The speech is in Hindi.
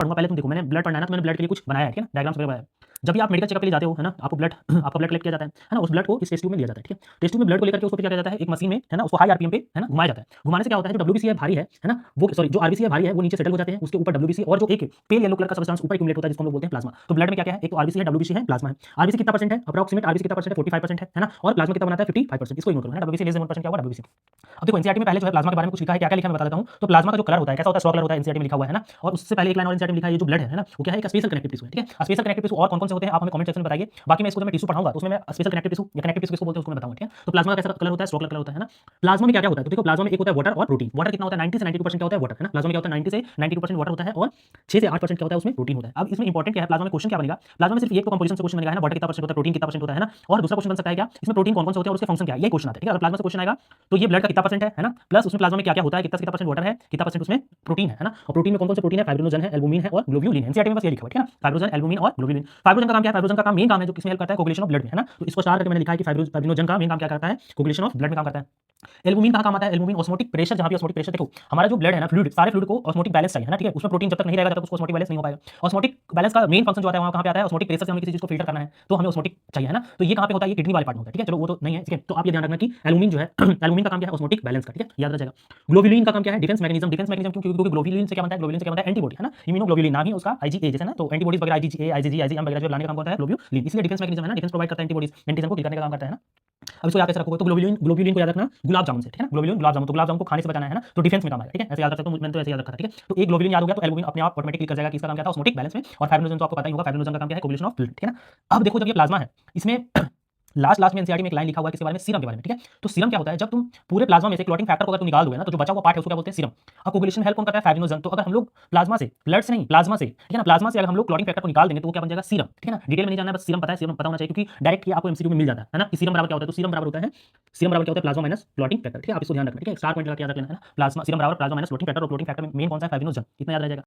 पढ़ूंगा। पहले तुम देखो, मैंने ब्लड पढ़ना है ना, तो मैंने ब्लड के लिए कुछ बनाया है, ठीक है ना, डायग्राम्स वगैरह बनाया है। जब भी आप मेडिकल चेकअप के लिए जाते हो, है ना, आपको ब्लड आपका ब्लड कलेक्ट किया जाता है ना, उस ब्लड को इस टेस्ट ट्यूब में लिया जाता है, ठीक है। टेस्ट ट्यूब में ब्लड को लेकर के उसको क्या किया जाता है, एक मशीन में, है ना, उसको हाई आरपीएम पे, है ना, घुमाया जाता है। घुमाने से क्या होता है, जो डब्ल्यूबीसी है भारी है ना, वो सॉरी जो आरबीसी है भारी है, वो नीचे सेटल हो जाते हैं, उसके ऊपर डब्ल्यूबीसी और जो एक पेल येलो कलर का सब्सटेंस ऊपर एक्यूमुलेट होता है, जिसको हम लोग बोलते हैं प्लाज्मा। तो ब्लड में क्या है, एक तो आरबीसी है, डब्ल्यूबीसी है, प्लाज्मा है। आरबीसी कितना परसेंट है, अप्रॉक्सिमेट आरबीसी कितना परसेंट है, 45% है ना, और प्लाज्मा कितना बनाता है 55%। इसको इग्नोर करो, है ना, डब्ल्यूबीसी लेस देन 1% क्या होगा, डब्ल्यूबीसी। अब देखो एनसीईआरटी में पहले जो है प्लाज्मा के बारे में कुछ लिखा है, क्या-क्या लिखा है मैं बता देता हूं। तो प्लाज्मा का जो कलर होता है कैसा होता है, स्ट्रॉ कलर होता है, एनसीईआरटी में लिखा हुआ है ना। और उससे पहले एक लाइन और एनसीईआरटी में लिखा है, ये जो ब्लड है ना, वो क्या है, एक स्पेशल कनेक्टिव टिश्यू है, ठीक है। स्पेशल कनेक्टिव टिश्यू और कौन-कौन से होते हैं आप हमें कमेंट सेक्शन में बताइए। बाकी मैं इसको जब मैं टिश्यू पढ़ाऊंगा तो उसमें मैं स्पेशल कनेक्टिव टिश्यू या कनेक्टिव टिश्यू किसको बोलते हैं उसको मैं बताऊंगा, ठीक है। तो प्लाज्मा का कैसा कलर होता है, स्ट्रॉ कलर होता है ना। प्लाज्मा में क्या-क्या होता है, तो देखो प्लाज्मा में एक होता है वाटर और प्रोटीन। वाटर कितना होता है, 90 से 92% क्या होता है, वाटर, है ना। प्लाज्मा में क्या होता है, 90 से 92% वाटर होता है और 6 से 8% क्या होता है, उसमें प्रोटीन होता है। अब इसमें इंपॉर्टेंट क्या है, प्लाज्मा में क्वेश्चन क्या बनेगा, प्लाज्मा में सिर्फ एक तो कंपोजिशन से क्वेश्चन बनेगा, है ना, वाटर कितना परसेंट होता है, प्रोटीन कितना परसेंट होता है ना। और दूसरा क्वेश्चन बन सकता है क्या, इसमें प्रोटीन कौन-कौन से होते हैं और उसके फंक्शन क्या है, ये क्वेश्चन आता है, ठीक है। अगर प्लाज्मा से क्वेश्चन आएगा तो ये ब्लड का कितना परसेंट है ना, प्लस उसमें प्लाज्मा में क्या-क्या होता है, कितना से कितना परसेंट वाटर है, कितना परसेंट उसमें प्रोटीन है ना। और प्रोटीन में कौन-कौन से प्रोटीन है, फाइब्रिनोजन है, एल्बुमिन है और ग्लोब्यूलिन है। एनसीईआरटी में बस ये लिखा हुआ है, ठीक है ना, फाइब्रिनोजन, एल्बुमिन और ग्लोब्यूलिन। फाइब्रिनोजन का काम क्या है, फाइब्रिनोजन का काम मेन काम है जो किसमें हेल्प करता है, कोगुलेशन ऑफ ब्लड में, है ना। तो इसको स्टार करके मैंने लिखा है कि फाइब्रिनोजन का मेन काम क्या करता है, कोगुलेशन ऑफ ब्लड में काम करता है। एल्बुमिन कहाँ काम आता है, एल्बुमिन ऑस्मोटिक प्रेशर, जहाँ भी ऑस्मोटिक प्रेशर देखो हमारा जो ब्लड है ना, फ्लूइड सारे फ्लूइड को ऑस्मोटिक बैलेंस चाहिए, है ना, ठीक है। उसमें प्रोटीन जब तक नहीं रहेगा तब तक उसको ऑस्मोटिक बैलेंस नहीं हो पाएगा। ऑस्मोटिक बैलेंस का मेन फंक्शन जो आता है वहाँ कहाँ पे आता है, ऑस्मोटिक प्रेशर से हमें किसी चीज को फिल्टर करना है तो हमें ऑस्मोटिक चाहिए, है ना। तो ये कहाँ पे होता है, ये किडनी वाले पार्ट में होता है, ठीक है। चलो वो तो नहीं है, ठीक है। तो आप ये ध्यान रखना कि एल्बुमिन जो है एल्बुमिन का काम क्या है, ऑस्मोटिक बैलेंस का, ठीक है, याद रह जाएगा। ग्लोब्यूलिन का काम क्या है, डिफेंस मैकेनिज्म। डिफेंस मैकेनिज्म क्योंकि ग्लोब्यूलिन से क्या बनता है, ग्लोब्यूलिन से क्या बनता है, एंटीबॉडी, है ना। इम्यूनोग्लोब्यूलिन नाम ही उसका आईजीए जैसे ना, तो एंटीबॉडीज वगैरह आईजीए आईजीजी आईजीएम वगैरह जो लाने का काम करता है ग्लोब्यूलिन, इसलिए डिफेंस मैकेनिज्म है ना, डिफेंस प्रोवाइड करता है, एंटीबॉडीज एंटीजन को किल करने का काम करता है ना। अब इसको याद कैसे रखोगे, तो ग्लोब्यूलिन ग्लोब्यूलिन को याद रखना गुलाब जामुन से, ठीक है ना। ग्लोब्यूलिन गुलाब जामुन, तो गुलाब जामुन को खाने से बचाना है ना, तो डिफेंस में काम आएगा, ठीक है। ऐसे याद रख सकते हो, मैंने तो ऐसे याद रखा था, ठीक है। तो एक ग्लोब्यूलिन याद हो गया तो एल्बुमिन अपने आप ऑटोमेटिकली कर जाएगा कि इसका काम क्या था, ऑस्मोटिक बैलेंस में। और फाइब्रिनोजन तो आपको पता ही होगा, फाइब्रिनोजन का काम क्या है, कोगुलेशन ऑफ फ्लूइड, ठीक है ना। अब देखो जब ये प्लाज्मा है, इसमें लास्ट में एनसीईआरटी में एक लाइन लिखा हुआ है किसके बारे में, सीरम के बारे में, ठीक है। तो सीरम क्या होता है, जब तुम पूरे प्लाज्मा में से क्लॉटिंग फैक्टर को अगर तुम निकाल दोगे ना, तो जो बचा हुआ पार्ट है उसको क्या बोलते हैं, सीरम। अब कोगुलेशन हेल्प कौन करता है, फाइब्रिनोजन। तो अगर हम लोग प्लाज्मा से, ब्लड से नहीं, प्लाज्मा से, ठीक है ना, प्लाज्मा से अगर हम लोग क्लॉटिंग फैक्टर को निकाल देंगे तो वो क्या बन जाएगा, सीरम, ठीक है ना। डिटेल में नहीं जानना है, बस सीरम पता है, सीरम पता होना चाहिए क्योंकि डायरेक्ट ये आपको एमसीक्यू में मिल जाता है ना, कि सीरम बराबर क्या होता है। तो सीरम बराबर होता है, सीरम बराबर क्या होता है, प्लाज्मा माइनस क्लॉटिंग फैक्टर, ठीक है। आप इसको ध्यान रखना, ठीक है, स्टार पॉइंट लगा के याद रख लेना, है ना। प्लाज्मा सीरम बराबर प्लाज्मा माइनस क्लॉटिंग फैक्टर, और क्लॉटिंग फैक्टर में मेन कौन सा है, फाइब्रिनोजन, इतना याद रह जाएगा।